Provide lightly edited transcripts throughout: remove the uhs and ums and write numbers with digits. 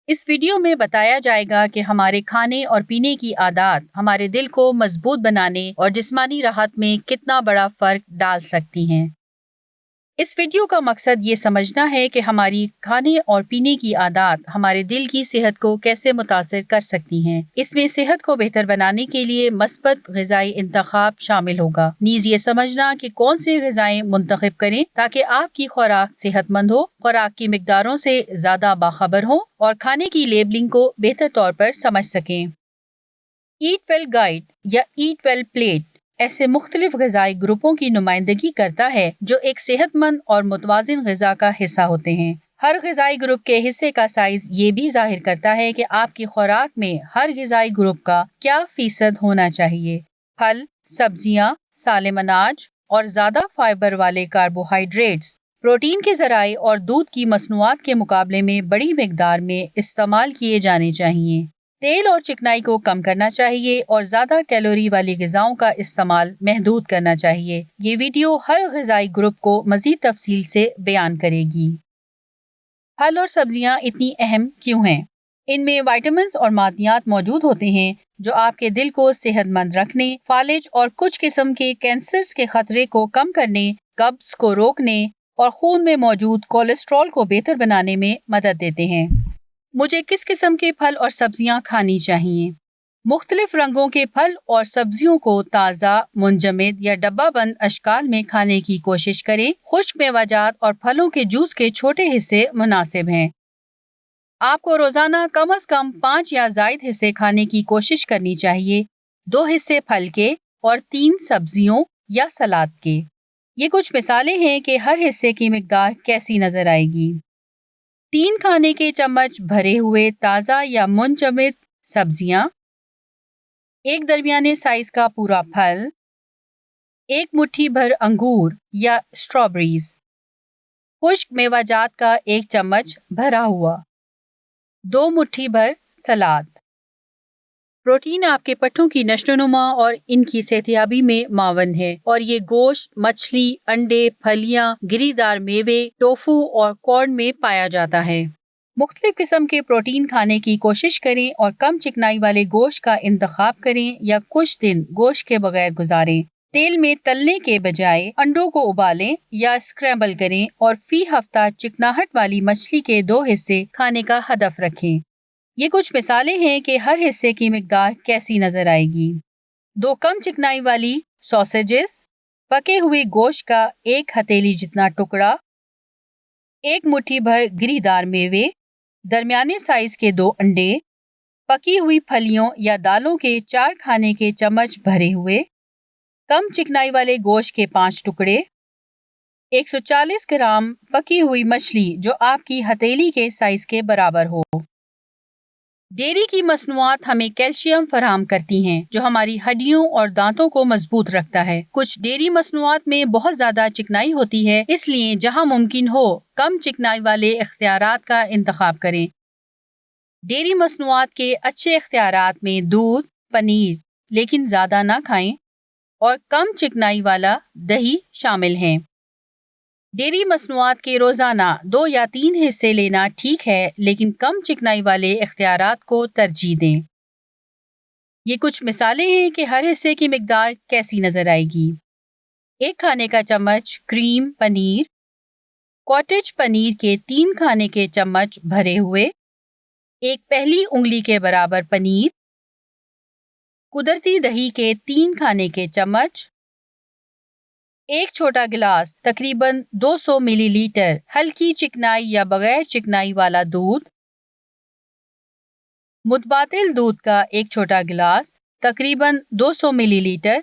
اس video میں بتایا جائے گا کہ ہمارے کھانے اور پینے کی عادات ہمارے دل کو مضبوط بنانے اور جسمانی راحت میں کتنا بڑا فرق ڈال سکتی ہیں۔ اس ویڈیو کا مقصد یہ سمجھنا ہے کہ ہماری کھانے اور پینے کی عادات ہمارے دل کی صحت کو کیسے متاثر کر سکتی ہیں۔ اس میں صحت کو بہتر بنانے کے لیے مثبت غذائی انتخاب شامل ہوگا، نیز یہ سمجھنا کہ کون سے غذائیں منتخب کریں تاکہ آپ کی خوراک صحت مند ہو، خوراک کی مقداروں سے زیادہ باخبر ہوں اور کھانے کی لیبلنگ کو بہتر طور پر سمجھ سکیں۔ ایٹ ویل گائیڈ یا ایٹ ویل پلیٹ ایسے مختلف غذائی گروپوں کی نمائندگی کرتا ہے جو ایک صحت مند اور متوازن غذا کا حصہ ہوتے ہیں۔ ہر غذائی گروپ کے حصے کا سائز یہ بھی ظاہر کرتا ہے کہ آپ کی خوراک میں ہر غذائی گروپ کا کیا فیصد ہونا چاہیے۔ پھل، سبزیاں، سالم اناج اور زیادہ فائبر والے کاربوہائیڈریٹس پروٹین کے ذرائع اور دودھ کی مصنوعات کے مقابلے میں بڑی مقدار میں استعمال کیے جانے چاہیے۔ تیل اور چکنائی کو کم کرنا چاہیے اور زیادہ کیلوری والی غذاؤں کا استعمال محدود کرنا چاہیے۔ یہ ویڈیو ہر غذائی گروپ کو مزید تفصیل سے بیان کرے گی۔ پھل اور سبزیاں اتنی اہم کیوں ہیں؟ ان میں وائٹامنز اور معدنیات موجود ہوتے ہیں جو آپ کے دل کو صحت مند رکھنے، فالج اور کچھ قسم کے کینسرز کے خطرے کو کم کرنے، قبض کو روکنے اور خون میں موجود کولیسٹرول کو بہتر بنانے میں مدد دیتے ہیں۔ مجھے کس قسم کے پھل اور سبزیاں کھانی چاہیے؟ مختلف رنگوں کے پھل اور سبزیوں کو تازہ، منجمد یا ڈبہ بند اشکال میں کھانے کی کوشش کریں۔ خشک میوہ جات اور پھلوں کے جوس کے چھوٹے حصے مناسب ہیں۔ آپ کو روزانہ کم از کم 5 یا زائد حصے کھانے کی کوشش کرنی چاہیے، 2 حصے پھل کے اور 3 سبزیوں یا سلاد کے۔ یہ کچھ مثالیں ہیں کہ ہر حصے کی مقدار کیسی نظر آئے گی۔ 3 کھانے کے چمچ بھرے ہوئے تازہ یا منجمد سبزیاں، 1 درمیانے سائز کا پورا پھل، 1 مٹھی بھر انگور یا اسٹرابریز، خشک میوہ جات کا 1 چمچ بھرا ہوا، 2 مٹھی بھر سلاد۔ پروٹین آپ کے پٹھوں کی نشو و نما اور ان کی صحتیابی میں معاون ہے، اور یہ گوشت، مچھلی، انڈے، پھلیاں، گری دار میوے، ٹوفو اور کارن میں پایا جاتا ہے۔ مختلف قسم کے پروٹین کھانے کی کوشش کریں اور کم چکنائی والے گوشت کا انتخاب کریں یا کچھ دن گوشت کے بغیر گزاریں۔ تیل میں تلنے کے بجائے انڈوں کو ابالیں یا اسکریمبل کریں اور فی ہفتہ چکناہٹ والی مچھلی کے 2 حصے کھانے کا ہدف رکھیں۔ یہ کچھ مثالیں ہیں کہ ہر حصے کی مقدار کیسی نظر آئے گی۔ 2 کم چکنائی والی سوسیجز، پکے ہوئے گوشت کا 1 ہتھیلی جتنا ٹکڑا، 1 مٹھی بھر گری دار میوے، درمیانے سائز کے 2 انڈے، پکی ہوئی پھلیوں یا دالوں کے 4 کھانے کے چمچ بھرے ہوئے، کم چکنائی والے گوشت کے 5 ٹکڑے، 140 گرام پکی ہوئی مچھلی جو آپ کی ہتھیلی کے سائز کے برابر ہو۔ ڈیری کی مصنوعات ہمیں کیلشیم فراہم کرتی ہیں جو ہماری ہڈیوں اور دانتوں کو مضبوط رکھتا ہے۔ کچھ ڈیری مصنوعات میں بہت زیادہ چکنائی ہوتی ہے، اس لیے جہاں ممکن ہو کم چکنائی والے اختیارات کا انتخاب کریں۔ ڈیری مصنوعات کے اچھے اختیارات میں دودھ، پنیر لیکن زیادہ نہ کھائیں، اور کم چکنائی والا دہی شامل ہیں۔ ڈیری مصنوعات کے روزانہ 2 یا 3 حصے لینا ٹھیک ہے، لیکن کم چکنائی والے اختیارات کو ترجیح دیں۔ یہ کچھ مثالیں ہیں کہ ہر حصے کی مقدار کیسی نظر آئے گی۔ 1 کھانے کا چمچ کریم پنیر، کاٹیج پنیر کے 3 کھانے کے چمچ بھرے ہوئے، 1 پہلی انگلی کے برابر پنیر، قدرتی دہی کے 3 کھانے کے چمچ، 1 چھوٹا گلاس تقریباً 200 ملی لیٹر ہلکی چکنائی یا بغیر چکنائی والا دودھ، متبادل دودھ کا 1 چھوٹا گلاس تقریباً 200 ملی لیٹر،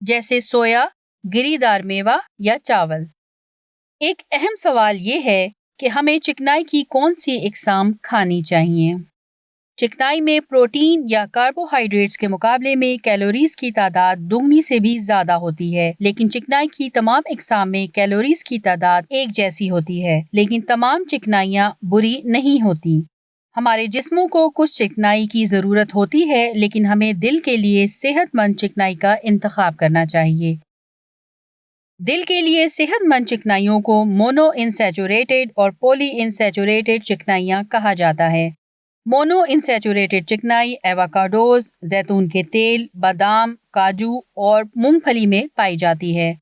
جیسے سویا، گری دار میوہ یا چاول۔ ایک اہم سوال یہ ہے کہ ہمیں چکنائی کی کون سی اقسام کھانی چاہیے۔ چکنائی میں پروٹین یا کاربوہائیڈریٹس کے مقابلے میں کیلوریز کی تعداد دگنی سے بھی زیادہ ہوتی ہے، لیکن چکنائی کی تمام اقسام میں کیلوریز کی تعداد ایک جیسی ہوتی ہے، لیکن تمام چکنائیاں بری نہیں ہوتی۔ ہمارے جسموں کو کچھ چکنائی کی ضرورت ہوتی ہے، لیکن ہمیں دل کے لیے صحت مند چکنائی کا انتخاب کرنا چاہیے۔ دل کے لیے صحت مند چکنائیوں کو مونو انسیچوریٹڈ اور پولی انسیچوریٹڈ چکنائیاں کہا جاتا ہے۔ مونو انسیچوریٹڈ چکنائی ایووکاڈوز، زیتون کے تیل، بادام، کاجو اور مونگ پھلی میں پائی جاتی ہے۔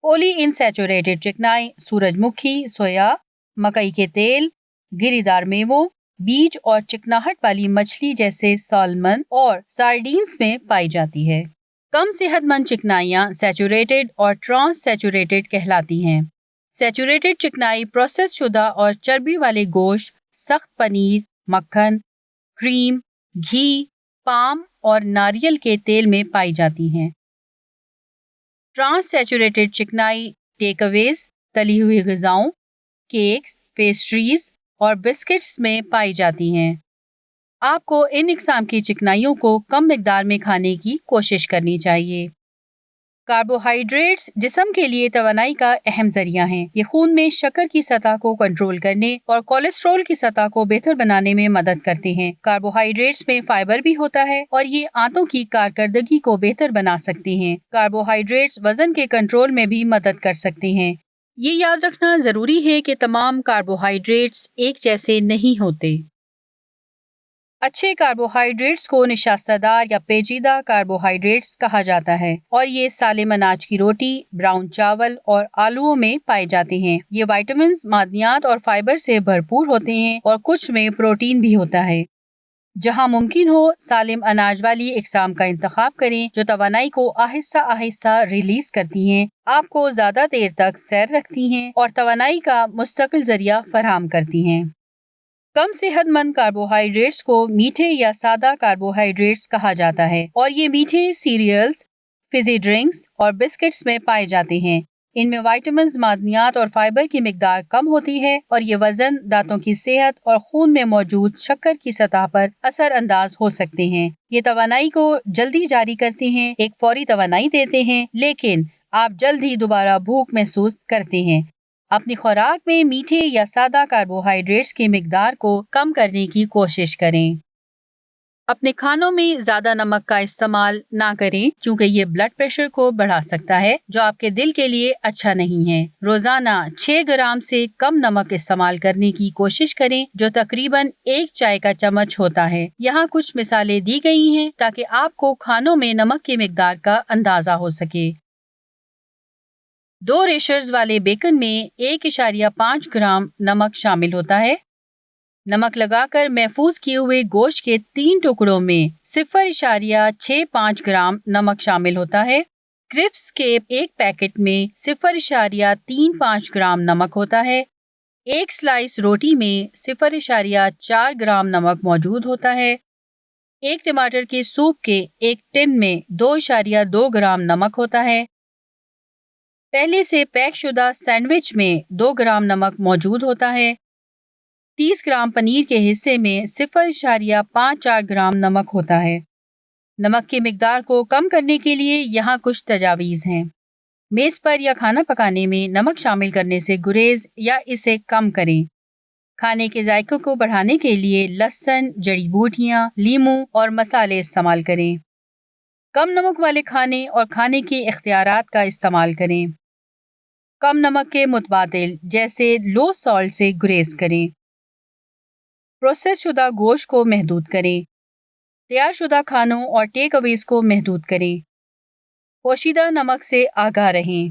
پولی انسیچوریٹڈ چکنائی سورج مکھی، سویا، مکئی کے تیل، گری دار میووں، بیج اور چکناہٹ والی مچھلی جیسے سالمن اور سارڈینز میں پائی جاتی ہے۔ کم صحت مند چکنائیاں سیچوریٹڈ اور ٹرانس سیچوریٹڈ کہلاتی ہیں۔ سیچوریٹڈ چکنائی پروسیس شدہ اور چربی والے گوشت، سخت پنیر، مکھن، کریم، گھی، پام اور ناریل کے تیل میں پائی جاتی ہیں۔ ٹرانس سیچوریٹڈ چکنائی ٹیک اویز، تلی ہوئی غذاؤں، کیکس، پیسٹریز اور بسکٹس میں پائی جاتی ہیں۔ آپ کو ان اقسام کی چکنائیوں کو کم مقدار میں کھانے کی کوشش کرنی چاہیے۔ کاربوہائیڈریٹس جسم کے لیے توانائی کا اہم ذریعہ ہیں۔ یہ خون میں شکر کی سطح کو کنٹرول کرنے اور کولیسٹرول کی سطح کو بہتر بنانے میں مدد کرتے ہیں۔ کاربوہائیڈریٹس میں فائبر بھی ہوتا ہے اور یہ آنتوں کی کارکردگی کو بہتر بنا سکتے ہیں۔ کاربوہائیڈریٹس وزن کے کنٹرول میں بھی مدد کر سکتے ہیں۔ یہ یاد رکھنا ضروری ہے کہ تمام کاربوہائیڈریٹس ایک جیسے نہیں ہوتے۔ اچھے کاربوہائیڈریٹس کو نشاستہ دار یا پیچیدہ کاربوہائیڈریٹس کہا جاتا ہے اور یہ سالم اناج کی روٹی، براؤن چاول اور آلوؤں میں پائے جاتے ہیں۔ یہ وائٹامنز، معدنیات اور فائبر سے بھرپور ہوتے ہیں اور کچھ میں پروٹین بھی ہوتا ہے۔ جہاں ممکن ہو سالم اناج والی اقسام کا انتخاب کریں جو توانائی کو آہستہ آہستہ ریلیز کرتی ہیں، آپ کو زیادہ دیر تک سیر رکھتی ہیں اور توانائی کا مستقل ذریعہ فراہم کرتی ہیں۔ کم صحت مند کاربوہائیڈریٹس کو میٹھے یا سادہ کاربوہائیڈریٹس کہا جاتا ہے اور یہ میٹھے سیریلز، فزی ڈرنکس اور بسکٹس میں پائے جاتے ہیں۔ ان میں وائٹامنز، معدنیات اور فائبر کی مقدار کم ہوتی ہے اور یہ وزن، دانتوں کی صحت اور خون میں موجود شکر کی سطح پر اثر انداز ہو سکتے ہیں۔ یہ توانائی کو جلدی جاری کرتے ہیں، ایک فوری توانائی دیتے ہیں، لیکن آپ جلد ہی دوبارہ بھوک محسوس کرتے ہیں۔ اپنی خوراک میں میٹھے یا سادہ کاربوہائیڈریٹس کی مقدار کو کم کرنے کی کوشش کریں۔ اپنے کھانوں میں زیادہ نمک کا استعمال نہ کریں کیونکہ یہ بلڈ پریشر کو بڑھا سکتا ہے جو آپ کے دل کے لیے اچھا نہیں ہے۔ روزانہ 6 گرام سے کم نمک استعمال کرنے کی کوشش کریں جو تقریباً 1 چائے کا چمچ ہوتا ہے۔ یہاں کچھ مثالیں دی گئی ہیں تاکہ آپ کو کھانوں میں نمک کی مقدار کا اندازہ ہو سکے۔ 2 ریشرز والے بیکن میں 1.5 گرام نمک شامل ہوتا ہے۔ نمک لگا کر محفوظ کیے ہوئے گوشت کے 3 ٹکڑوں میں 0.65 گرام نمک شامل ہوتا ہے۔ کرپس کے ایک پیکٹ میں 0.35 گرام نمک ہوتا ہے۔ ایک سلائس روٹی میں 0.4 گرام نمک موجود ہوتا ہے۔ ایک ٹماٹر کے سوپ کے ایک ٹن میں 2.2 گرام نمک ہوتا ہے۔ پہلے سے پیک شدہ سینڈوچ میں 2 گرام نمک موجود ہوتا ہے۔ 30 گرام پنیر کے حصے میں 0.54 گرام نمک ہوتا ہے۔ نمک کی مقدار کو کم کرنے کے لیے یہاں کچھ تجاویز ہیں۔ میز پر یا کھانا پکانے میں نمک شامل کرنے سے گریز یا اسے کم کریں۔ کھانے کے ذائقے کو بڑھانے کے لیے لہسن، جڑی بوٹیاں، لیموں اور مسالے استعمال کریں۔ کم نمک والے کھانے اور کھانے کے اختیارات کا استعمال کریں۔ کم نمک کے متبادل جیسے لو سالٹ سے گریز کریں۔ پروسیس شدہ گوشت کو محدود کریں۔ تیار شدہ کھانوں اور ٹیک اویز کو محدود کریں۔ پوشیدہ نمک سے آگاہ رہیں۔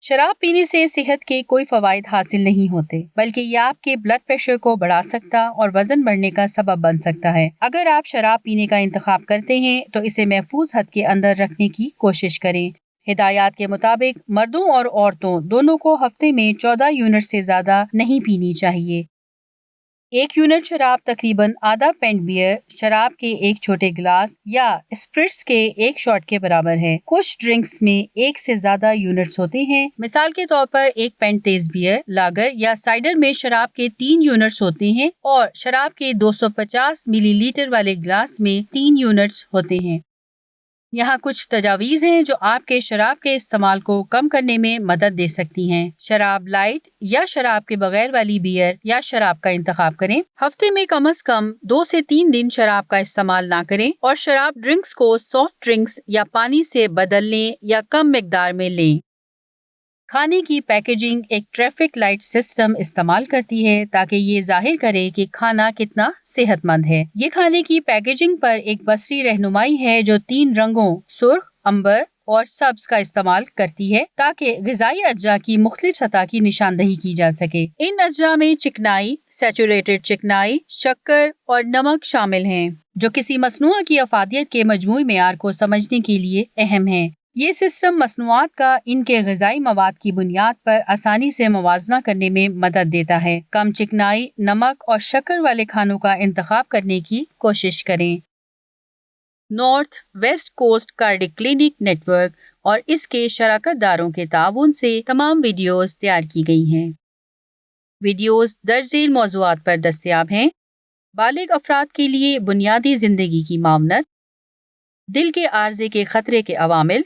شراب پینے سے صحت کے کوئی فوائد حاصل نہیں ہوتے بلکہ یہ آپ کے بلڈ پریشر کو بڑھا سکتا اور وزن بڑھنے کا سبب بن سکتا ہے۔ اگر آپ شراب پینے کا انتخاب کرتے ہیں تو اسے محفوظ حد کے اندر رکھنے کی کوشش کریں۔ ہدایات کے مطابق مردوں اور عورتوں دونوں کو ہفتے میں 14 یونٹ سے زیادہ نہیں پینی چاہیے۔ 1 یونٹ شراب تقریباً آدھا پینٹ بیئر شراب کے ایک چھوٹے گلاس یا اسپرٹس کے ایک شاٹ کے برابر ہے۔ کچھ ڈرنکس میں 1 سے زیادہ یونٹس ہوتے ہیں۔ مثال کے طور پر 1 پینٹ تیز بیئر، لاگر یا سائڈر میں شراب کے 3 یونٹس ہوتے ہیں اور شراب کے 250 ملی لیٹر والے گلاس میں 3 یونٹس ہوتے ہیں۔ یہاں کچھ تجاویز ہیں جو آپ کے شراب کے استعمال کو کم کرنے میں مدد دے سکتی ہیں۔ شراب لائٹ یا شراب کے بغیر والی بیئر یا شراب کا انتخاب کریں۔ ہفتے میں کم از کم 2 سے 3 دن شراب کا استعمال نہ کریں اور شراب ڈرنکس کو سافٹ ڈرنکس یا پانی سے بدل لیں یا کم مقدار میں لیں۔ کھانے کی پیکیجنگ ایک ٹریفک لائٹ سسٹم استعمال کرتی ہے تاکہ یہ ظاہر کرے کہ کھانا کتنا صحت مند ہے۔ یہ کھانے کی پیکیجنگ پر ایک بصری رہنمائی ہے جو 3 رنگوں سرخ، امبر اور سبز کا استعمال کرتی ہے تاکہ غذائی اجزاء کی مختلف سطح کی نشاندہی کی جا سکے۔ ان اجزاء میں چکنائی، سیچوریٹڈ چکنائی، شکر اور نمک شامل ہیں جو کسی مصنوعہ کی افادیت کے مجموعی معیار کو سمجھنے کے لیے اہم ہیں۔ یہ سسٹم مصنوعات کا ان کے غذائی مواد کی بنیاد پر آسانی سے موازنہ کرنے میں مدد دیتا ہے۔ کم چکنائی، نمک اور شکر والے کھانوں کا انتخاب کرنے کی کوشش کریں۔ North west coast cardiac clinic network اور اس کے شراکت داروں کے تعاون سے تمام ویڈیوز تیار کی گئی ہیں۔ ویڈیوز درج ذیل موضوعات پر دستیاب ہیں: بالغ افراد کے لیے بنیادی زندگی کی معاونت، دل کے عارضے کے خطرے کے عوامل،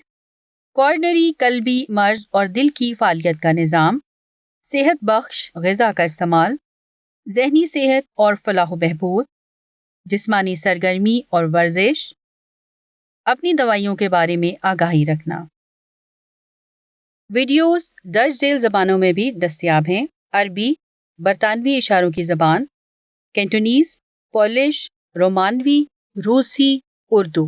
کورنری قلبی مرض اور دل کی فعالیت کا نظام، صحت بخش غذا کا استعمال، ذہنی صحت اور فلاح و بہبود، جسمانی سرگرمی اور ورزش، اپنی دوائیوں کے بارے میں آگاہی رکھنا۔ ویڈیوز درج ذیل زبانوں میں بھی دستیاب ہیں: عربی، برطانوی اشاروں کی زبان، کینٹونیز، پولش، رومانوی، روسی، اردو۔